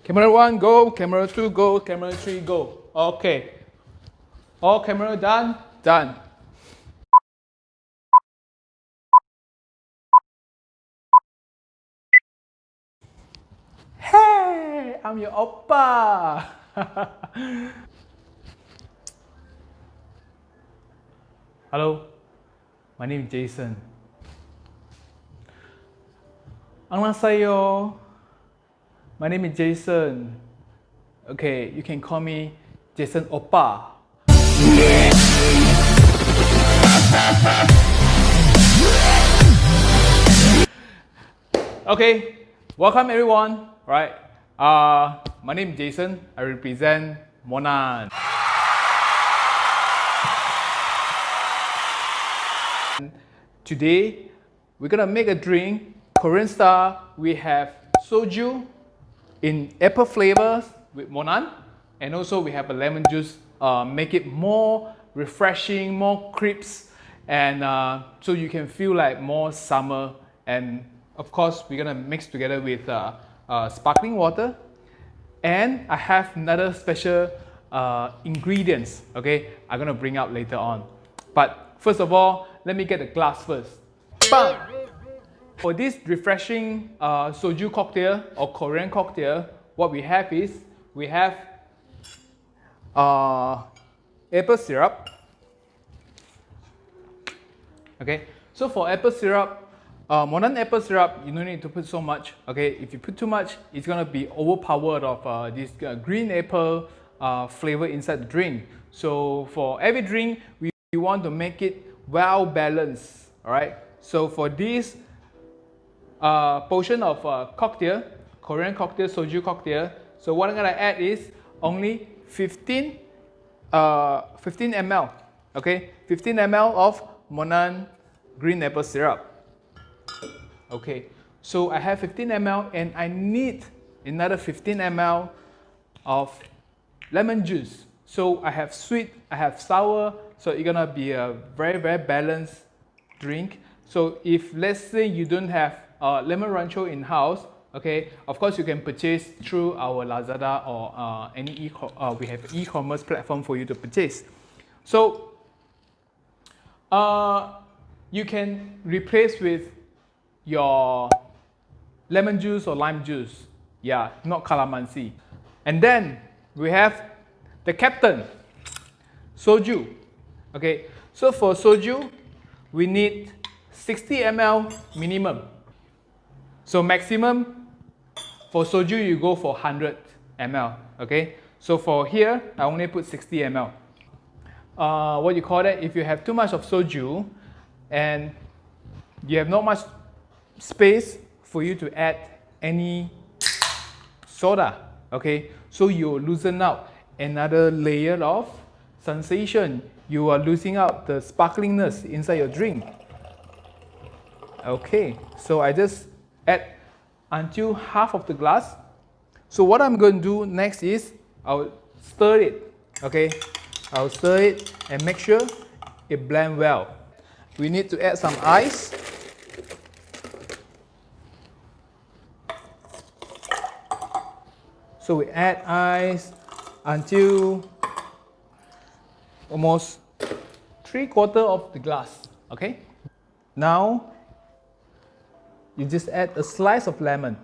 Camera 1, go. Camera 2, go. Camera 3, go. Okay. All camera done? Done. Hey, I'm your oppa. Hello, my name is Jason. 안녕하세요. My name is Jason. Okay, you can call me Jason Oppa. Okay, welcome everyone. Right. My name is Jason. I represent Monin. Today, we're gonna make a drink. Korean style. We have Soju in apple flavors with Monin, and also we have a lemon juice. Make it more refreshing, more crisp, and so you can feel like more summer. And of course, we're gonna mix together with sparkling water. And I have another special ingredients. Okay, I'm gonna bring up later on. But first of all, let me get the glass first. Bang! For this refreshing soju cocktail or Korean cocktail, what we have is we have apple syrup. Okay, so for apple syrup, Monin apple syrup, you don't need to put so much. Okay, if you put too much, it's gonna be overpowered of this green apple flavor inside the drink. So for every drink, we want to make it well balanced. All right. So for this portion of cocktail, Korean cocktail, soju cocktail. So what I'm gonna add is only 15 ml. Okay, 15 ml of Monin green apple syrup. Okay, so I have 15 ml and I need another 15 ml of lemon juice. So I have sweet, I have sour, so it's gonna be a very balanced drink. So if let's say you don't have lemon rancho in house, okay, of course you can purchase through our Lazada or any we have e-commerce platform for you to purchase. So you can replace with your lemon juice or lime juice. Yeah, not calamansi. And then we have the captain, soju. Okay, so for soju, we need 60 ml minimum. So maximum for soju, you go for 100 ml. Okay, so for here, I only put 60 ml. What you call that? If you have too much of soju and you have not much space for you to add any soda, okay, so you loosen out another layer of sensation. You are losing out the sparklingness inside your drink. Okay, so I just add until half of the glass. So what I'm going to do next is I'll stir it. Okay, I'll stir it and make sure it blends well. We need to add some ice. So we add ice until almost 3/4 of the glass. Okay, now you just add a slice of lemon.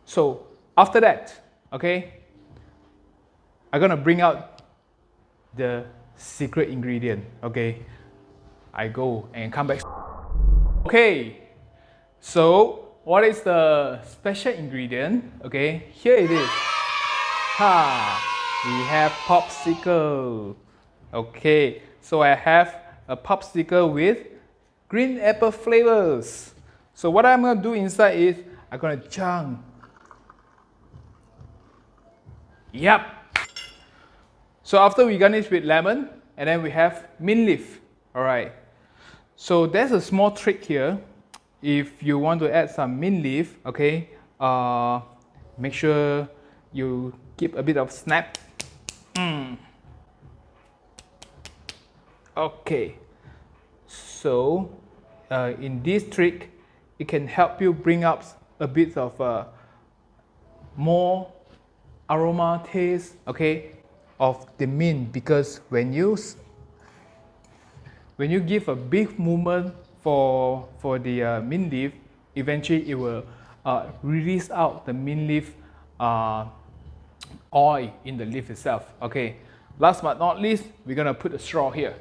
So after that, okay, I'm gonna bring out the secret ingredient. Okay, I go and come back. Okay, so what is the special ingredient? Okay, here it is. We have popsicle. Okay, so I have a popsicle with green apple flavors. So what I'm gonna do inside is I'm gonna chunk. Yep. So after we garnish with lemon, and then we have mint leaf. All right. So there's a small trick here. If you want to add some mint leaf, okay, make sure you keep a bit of snap. Okay. So in this trick, it can help you bring up a bit of more aroma taste, okay, of the mint, because when you give a big movement for the mint leaf, eventually it will release out the mint leaf oil in the leaf itself. Okay. Last but not least, we're gonna put a straw here.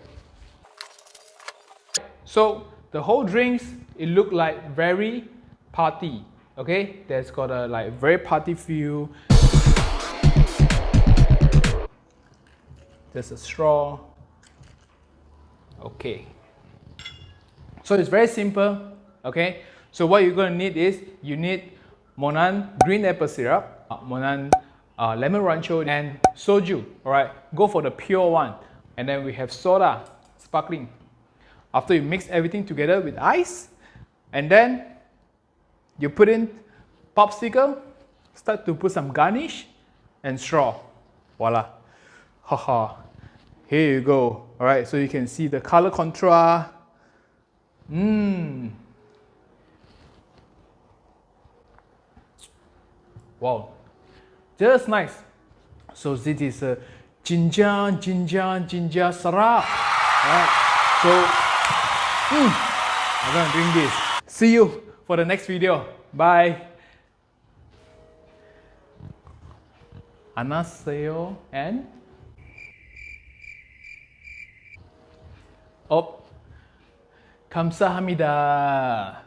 So the whole drinks, it look like very party. Okay, there's got a like very party feel. There's a straw. Okay. So it's very simple. Okay. So what you're gonna need is you need Monin green apple syrup, Monin lemon rancho, and soju. All right. Go for the pure one. And then we have soda, sparkling. After you mix everything together with ice, and then you put in popsicle, start to put some garnish and straw. Voila. Haha. Here you go. All right, so you can see the color contrast. Wow. Just nice. So this is a ginger syrup. All right. So I'm gonna drink this. See you for the next video. Bye. 안녕하세요 and 감사합니다.